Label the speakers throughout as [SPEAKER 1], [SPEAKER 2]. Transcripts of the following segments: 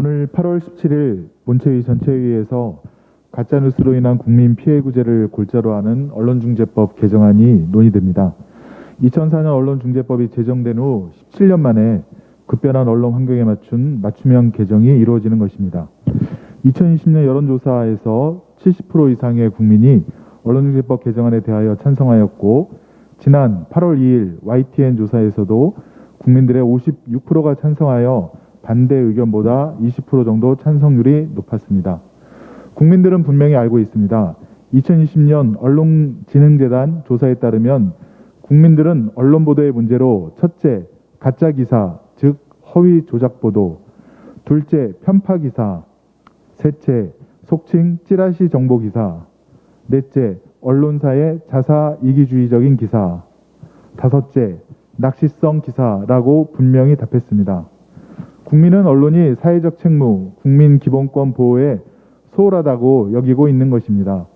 [SPEAKER 1] 오늘 8월 17일 본체위 전체회의에서 가짜뉴스로 인한 국민 피해 구제를 골자로 하는 언론중재법 개정안이 논의됩니다. 2004년 언론중재법이 제정된 후 17년 만에 급변한 언론 환경에 맞춘 맞춤형 개정이 이루어지는 것입니다. 2020년 여론조사에서 70% 이상의 국민이 언론중재법 개정안에 대하여 찬성하였고, 지난 8월 2일 YTN 조사에서도 국민들의 56%가 찬성하여 반대 의견보다 20% 정도 찬성률이 높았습니다. 국민들은 분명히 알고 있습니다. 2020년 언론진흥재단 조사에 따르면 국민들은 언론 보도의 문제로 첫째, 가짜 기사, 즉 허위 조작 보도, 둘째, 편파 기사, 셋째, 속칭 찌라시 정보 기사, 넷째, 언론사의 자사 이기주의적인 기사, 다섯째, 낚시성 기사라고 분명히 답했습니다. 국민은 언론이 사회적 책무, 국민 기본권 보호에 소홀하다고 여기고 있는 것입니다.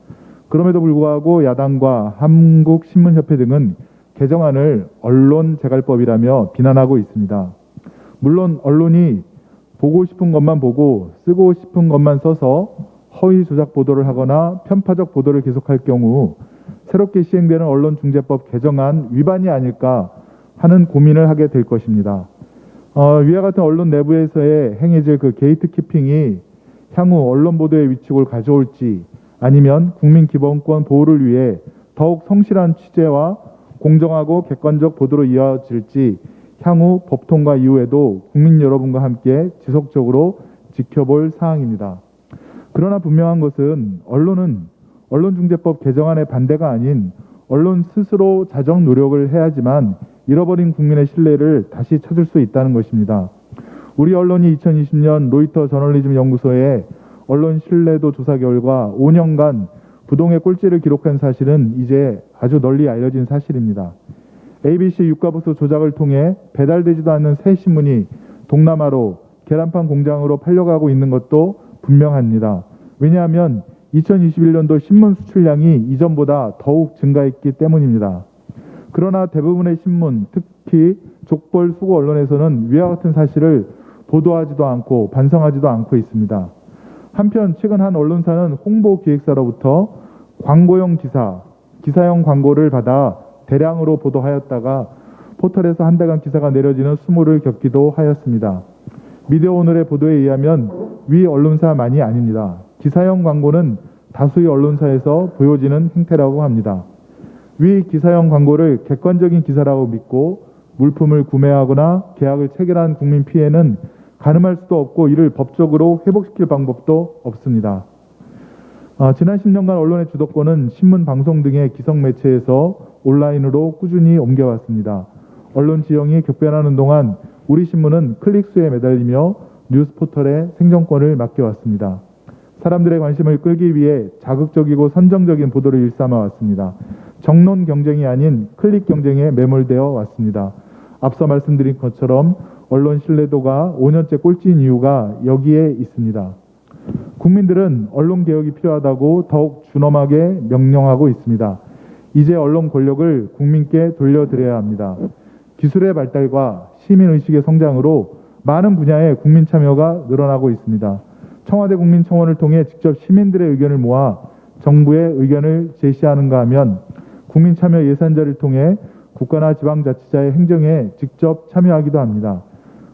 [SPEAKER 1] 그럼에도 불구하고 야당과 한국신문협회 등은 개정안을 언론재갈법이라며 비난하고 있습니다. 물론 언론이 보고 싶은 것만 보고 쓰고 싶은 것만 써서 허위 조작 보도를 하거나 편파적 보도를 계속할 경우 새롭게 시행되는 언론중재법 개정안 위반이 아닐까 하는 고민을 하게 될 것입니다. 위와 같은 언론 내부에서의 행해질 그 게이트키핑이 향후 언론 보도의 위축을 가져올지, 아니면 국민 기본권 보호를 위해 더욱 성실한 취재와 공정하고 객관적 보도로 이어질지 향후 법 통과 이후에도 국민 여러분과 함께 지속적으로 지켜볼 사항입니다. 그러나 분명한 것은 언론은 언론중재법 개정안의 반대가 아닌 언론 스스로 자정 노력을 해야지만 잃어버린 국민의 신뢰를 다시 찾을 수 있다는 것입니다. 우리 언론이 2020년 로이터 저널리즘 연구소의 언론 신뢰도 조사 결과 5년간 부동의 꼴찌를 기록한 사실은 이제 아주 널리 알려진 사실입니다. ABC 유가보수 조작을 통해 배달되지도 않는 새 신문이 동남아로 계란판 공장으로 팔려가고 있는 것도 분명합니다. 왜냐하면 2021년도 신문 수출량이 이전보다 더욱 증가했기 때문입니다. 그러나 대부분의 신문, 특히 족벌 수고 언론에서는 위와 같은 사실을 보도하지도 않고 반성하지도 않고 있습니다. 한편 최근 한 언론사는 홍보 기획사로부터 광고용 기사형 광고를 받아 대량으로 보도하였다가 포털에서 한 달간 기사가 내려지는 수모를 겪기도 하였습니다. 미디어오늘의 보도에 의하면 위 언론사만이 아닙니다. 기사형 광고는 다수의 언론사에서 보여지는 행태라고 합니다. 위 기사형 광고를 객관적인 기사라고 믿고 물품을 구매하거나 계약을 체결한 국민 피해는 가늠할 수도 없고 이를 법적으로 회복시킬 방법도 없습니다. 지난 10년간 언론의 주도권은 신문, 방송 등의 기성 매체에서 온라인으로 꾸준히 옮겨왔습니다. 언론 지형이 격변하는 동안 우리 신문은 클릭수에 매달리며 뉴스 포털의 생존권을 맡겨왔습니다. 사람들의 관심을 끌기 위해 자극적이고 선정적인 보도를 일삼아 왔습니다. 정론 경쟁이 아닌 클릭 경쟁에 매몰되어 왔습니다. 앞서 말씀드린 것처럼 언론 신뢰도가 5년째 꼴찌인 이유가 여기에 있습니다. 국민들은 언론 개혁이 필요하다고 더욱 준엄하게 명령하고 있습니다. 이제 언론 권력을 국민께 돌려드려야 합니다. 기술의 발달과 시민의식의 성장으로 많은 분야에 국민 참여가 늘어나고 있습니다. 청와대 국민청원을 통해 직접 시민들의 의견을 모아 정부의 의견을 제시하는가 하면 국민 참여 예산자를 통해 국가나 지방자치자의 행정에 직접 참여하기도 합니다.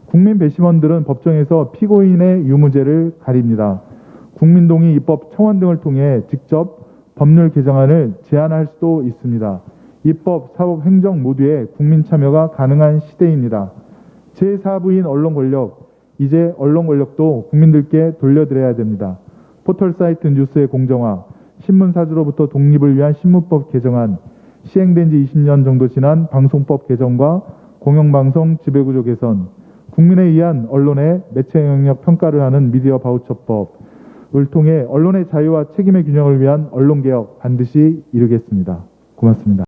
[SPEAKER 1] 국민 배심원들은 법정에서 피고인의 유무죄를 가립니다. 국민동의 입법 청원 등을 통해 직접 법률 개정안을 제안할 수도 있습니다. 입법, 사법, 행정 모두에 국민 참여가 가능한 시대입니다. 제4부인 언론 권력, 이제 언론 권력도 국민들께 돌려드려야 됩니다. 포털 사이트 뉴스의 공정화, 신문사주로부터 독립을 위한 신문법 개정안, 시행된 지 20년 정도 지난 방송법 개정과 공영방송 지배구조 개선, 국민에 의한 언론의 매체 영향력 평가를 하는 미디어 바우처법을 통해 언론의 자유와 책임의 균형을 위한 언론개혁 반드시 이루겠습니다. 고맙습니다.